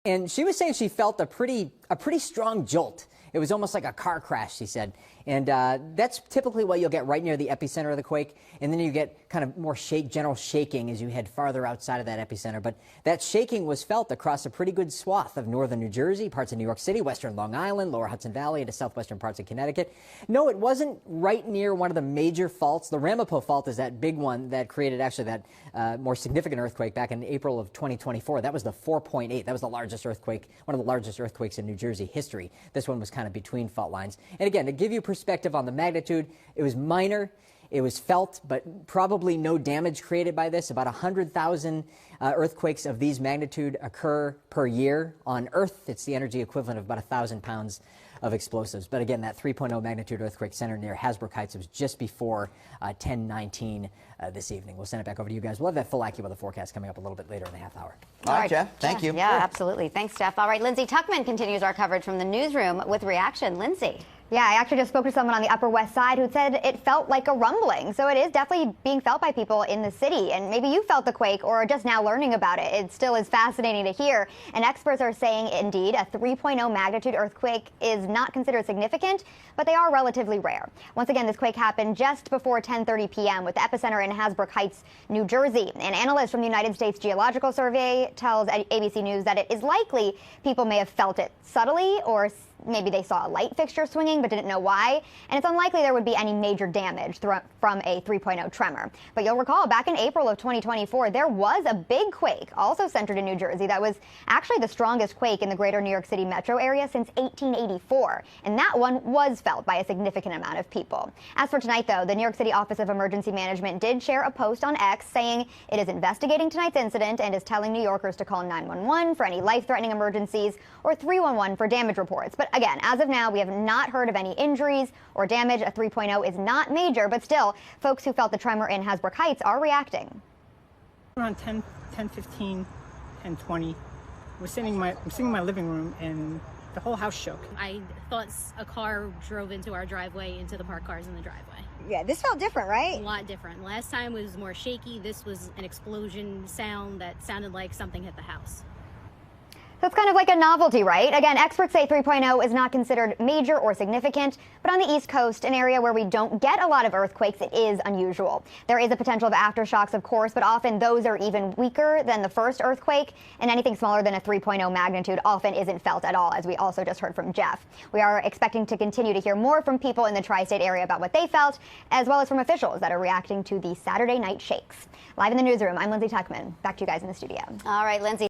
And she was saying she felt a pretty strong jolt. It was almost like a car crash, she said. And that's typically what you'll get right near the epicenter of the quake. And then you get kind of more general shaking as you head farther outside of that epicenter. But that shaking was felt across a pretty good swath of northern New Jersey, parts of New York City, western Long Island, lower Hudson Valley, into southwestern parts of Connecticut. No, it wasn't right near one of the major faults. The Ramapo fault is that big one that created actually that more significant earthquake back in April of 2024. That was the 4.8. That was the largest earthquake, one of the largest earthquakes in New Jersey history. This one was kind of between fault lines. And again, to give you perspective on the magnitude, it was minor. It was felt, but probably no damage created by this. About 100,000 earthquakes of these magnitude occur per year on Earth. It's the energy equivalent of about 1,000 pounds of explosives. But again, that 3.0 magnitude earthquake centered near Hasbrouck Heights. It was just before 10:19 this evening. We'll send it back over to you guys. We'll have that full AccuWeather forecast coming up a little bit later in the half hour. All right, Jeff. Thank you. Yeah, absolutely. Thanks, Jeff. All right, Lindsay Tuckman continues our coverage from the newsroom with reaction. Lindsay. Yeah, I actually just spoke to someone on the Upper West Side who said it felt like a rumbling. So it is definitely being felt by people in the city. And maybe you felt the quake or are just now learning about it. It still is fascinating to hear. And experts are saying, indeed, a 3.0 magnitude earthquake is not considered significant, but they are relatively rare. Once again, this quake happened just before 10:30 p.m. with the epicenter in Hasbrouck Heights, New Jersey. An analyst from the United States Geological Survey tells ABC News that it is likely people may have felt it subtly, or maybe they saw a light fixture swinging but didn't know why, and it's unlikely there would be any major damage from a 3.0 tremor. But you'll recall back in April of 2024, there was a big quake also centered in New Jersey that was actually the strongest quake in the greater New York City metro area since 1884, and that one was felt by a significant amount of people. As for tonight, though, the New York City Office of Emergency Management did share a post on X saying it is investigating tonight's incident and is telling New Yorkers to call 911 for any life-threatening emergencies or 311 for damage reports. But again, as of now, we have not heard of any injuries or damage. A 3.0 is not major, but still, folks who felt the tremor in Hasbrouck Heights are reacting. Around 10:15, 10:20, I'm sitting in my living room, and the whole house shook. I thought a car drove into our driveway, into the parked cars in the driveway. Yeah, this felt different, right? A lot different. Last time was more shaky. This was an explosion sound that sounded like something hit the house. So it's kind of like a novelty, right? Again, experts say 3.0 is not considered major or significant, but on the East Coast, an area where we don't get a lot of earthquakes, it is unusual. There is a potential of aftershocks, of course, but often those are even weaker than the first earthquake, and anything smaller than a 3.0 magnitude often isn't felt at all, as we also just heard from Jeff. We are expecting to continue to hear more from people in the tri-state area about what they felt, as well as from officials that are reacting to the Saturday night shakes. Live in the newsroom, I'm Lindsay Tuckman. Back to you guys in the studio. All right, Lindsay.